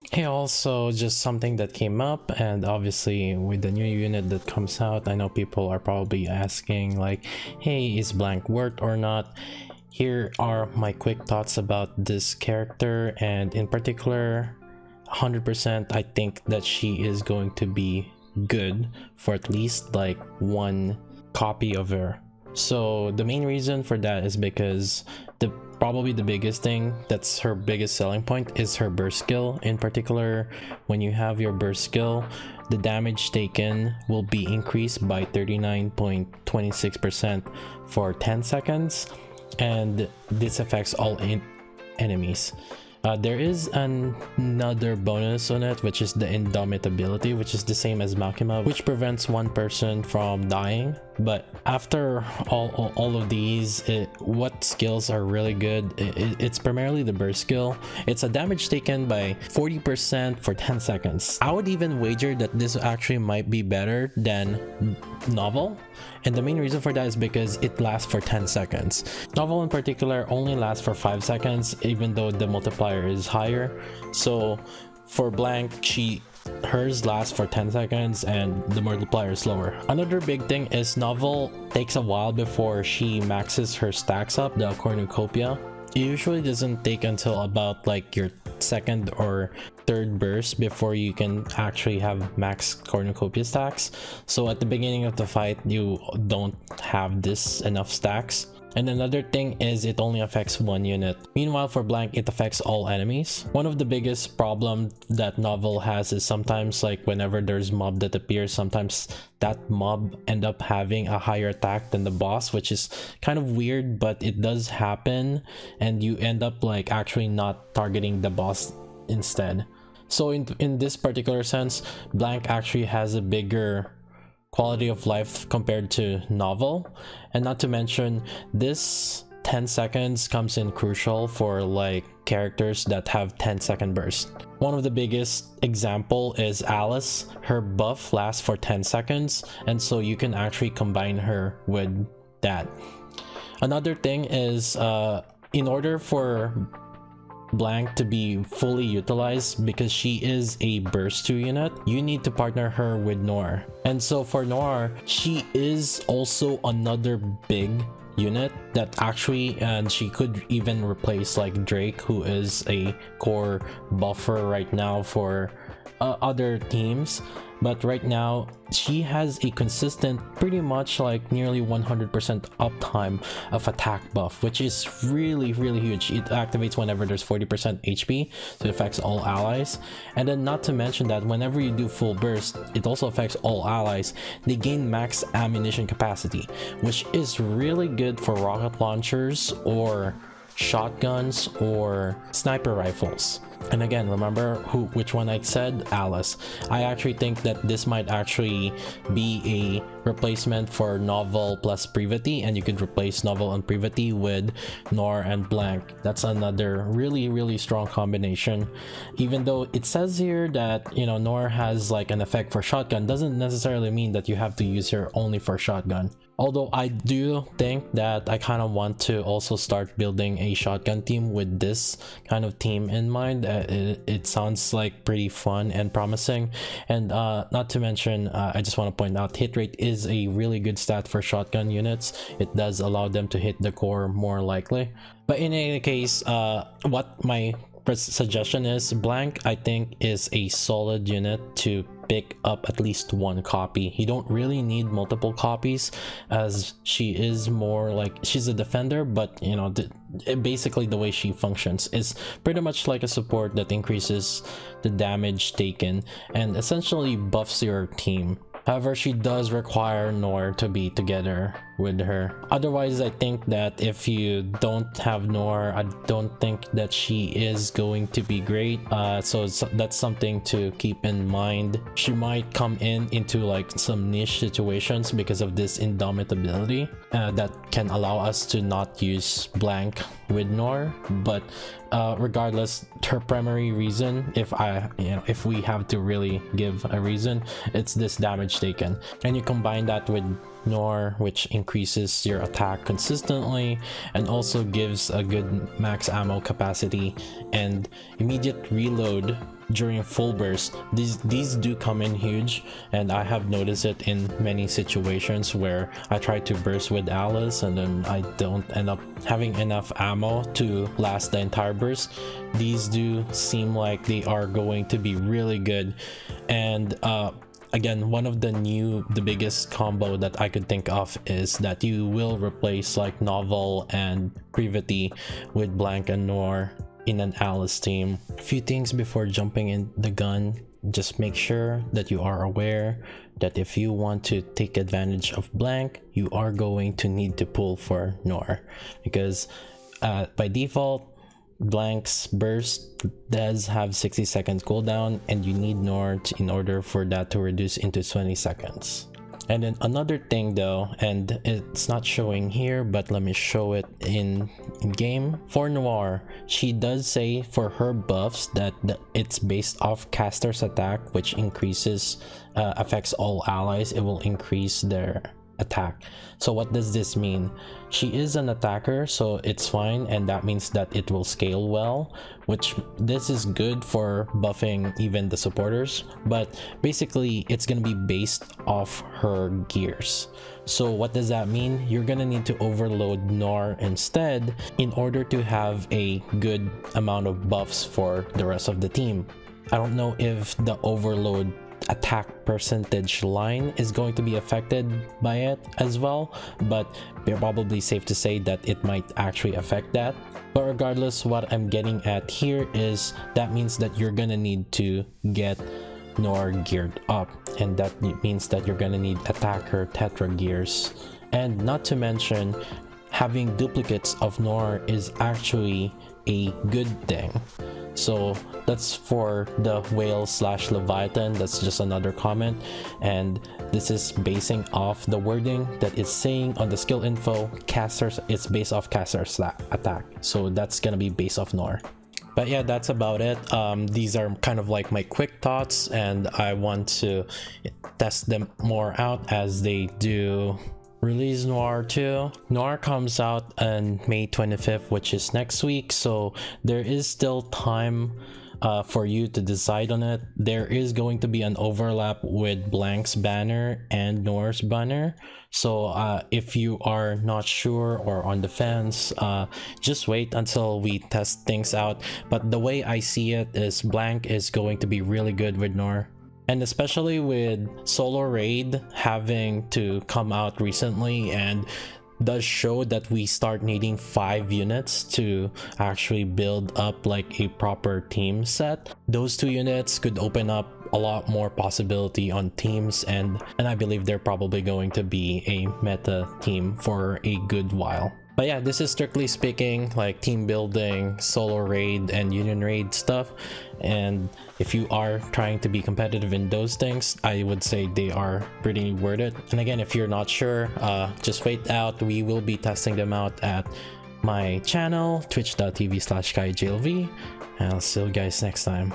Hey, also just something that came up, and obviously with the new unit that comes out, I know people are probably asking like, hey, is Blanc worth or not? Here are my quick thoughts about this character, and in particular 100% I think that she is going to be good for at least like one copy of her. So the main reason for that is because probably the biggest thing that's her biggest selling point is her burst skill. In particular, when you have your burst skill, the damage taken will be increased by 39.26% for 10 seconds, and this affects all enemies. There is another bonus on it, which is the indomitability, which is the same as Makima, which prevents one person from dying. But after all of these, what skills are really good? It's primarily the burst skill. It's a damage taken by 40% for 10 seconds. I would even wager that this actually might be better than Novel, and the main reason for that is because it lasts for 10 seconds. Novel in particular only lasts for 5 seconds, even though the multiplier is higher. So for Blanc, hers lasts for 10 seconds and the multiplier is lower. Another big thing is Novel takes a while before she maxes her stacks up, the cornucopia. It usually doesn't take until about like your second or third burst before you can actually have max cornucopia stacks. So at the beginning of the fight, you don't have this enough stacks. And another thing is it only affects one unit. Meanwhile, for Blanc, it affects all enemies. One of the biggest problem that Novel has is sometimes like whenever there's mob that appears, sometimes that mob end up having a higher attack than the boss, which is kind of weird, but it does happen, and you end up like actually not targeting the boss instead. So in this particular sense, Blanc actually has a bigger quality of life compared to Novel, and not to mention this 10 seconds comes in crucial for like characters that have 10-second burst. One of the biggest example is Alice. Her buff lasts for 10 seconds, and so you can actually combine her with that. Another thing is in order for Blanc to be fully utilized, because she is a burst 2 unit, you need to partner her with Noir. And so for Noir, she is also another big unit that actually, and she could even replace like Drake, who is a core buffer right now for other teams. But right now she has a consistent, pretty much like nearly 100% uptime of attack buff, which is really huge. It activates whenever there's 40% HP, so it affects all allies. And then not to mention that whenever you do full burst, it also affects all allies. They gain max ammunition capacity, which is really good for rocket launchers or shotguns or sniper rifles. And again, remember which one I said? Alice. I actually think that this might actually be a replacement for Novel plus Privity, and you could replace Novel and Privity with Noir and Blanc. That's another really strong combination. Even though it says here that, you know, Noir has like an effect for shotgun, doesn't necessarily mean that you have to use her only for shotgun. Although I do think that I kind of want to also start building a shotgun team with this kind of team in mind. It sounds like pretty fun and promising. And not to mention, I just want to point out, hit rate is a really good stat for shotgun units. It does allow them to hit the core more likely. But in any case, what my suggestion is, Blanc I think is a solid unit to pick up at least one copy. You don't really need multiple copies, as she is more like, she's a defender, but you know, basically the way she functions is pretty much like a support that increases the damage taken and essentially buffs your team. However, she does require Noir to be together with her. Otherwise, I think that if you don't have Noir, I don't think that she is going to be great. So that's something to keep in mind. She might come into like some niche situations because of this indomitability that can allow us to not use Blanc with Noir. But regardless, her primary reason, if we have to really give a reason, it's this damage taken. And you combine that with Noir, which increases your attack consistently and also gives a good max ammo capacity and immediate reload during full burst. These do come in huge, and I have noticed it in many situations where I try to burst with Alice and then I don't end up having enough ammo to last the entire burst. These do seem like they are going to be really good. And again, one of the biggest combo that I could think of is that you will replace like Novel and Privity with Blanc and Noir in an Alice team. A few things before jumping in the gun: just make sure that you are aware that if you want to take advantage of Blanc, you are going to need to pull for Noir, because by default Blanc's burst does have 60 seconds cooldown and you need Noir in order for that to reduce into 20 seconds. And then another thing though, and it's not showing here, but let me show it in game. For Noir, she does say for her buffs that it's based off caster's attack, which affects all allies. It will increase their attack. So what does this mean? She is an attacker, so it's fine, and that means that it will scale well, which this is good for buffing even the supporters, but basically it's gonna be based off her gears. So what does that mean? You're gonna need to overload Noir instead in order to have a good amount of buffs for the rest of the team. I don't know if the overload attack percentage line is going to be affected by it as well, but we're probably safe to say that it might actually affect that. But regardless, what I'm getting at here is that means that you're gonna need to get Noir geared up, and that means that you're gonna need attacker tetra gears. And not to mention, having duplicates of Noir is actually a good thing. So that's for the whale / Leviathan. That's just another comment, and this is basing off the wording that is saying on the skill info. Casters, it's based off caster's attack, so that's gonna be based off Noir. But yeah, that's about it. These are kind of like my quick thoughts, and I want to test them more out as they do release Noir 2. Noir comes out on May 25th, which is next week, so there is still time for you to decide on it. There is going to be an overlap with Blanc's banner and Noir's banner, so if you are not sure or on the fence, just wait until we test things out. But the way I see it is Blanc is going to be really good with Noir. And especially with Solo Raid having to come out recently, and does show that we start needing 5 units to actually build up like a proper team set. Those 2 units could open up a lot more possibility on teams, and I believe they're probably going to be a meta team for a good while. But yeah, this is strictly speaking like team building, solo raid, and union raid stuff. And if you are trying to be competitive in those things, I would say they are pretty worth it. And again, if you're not sure, just wait out. We will be testing them out at my channel, twitch.tv/KaiJLV. And I'll see you guys next time.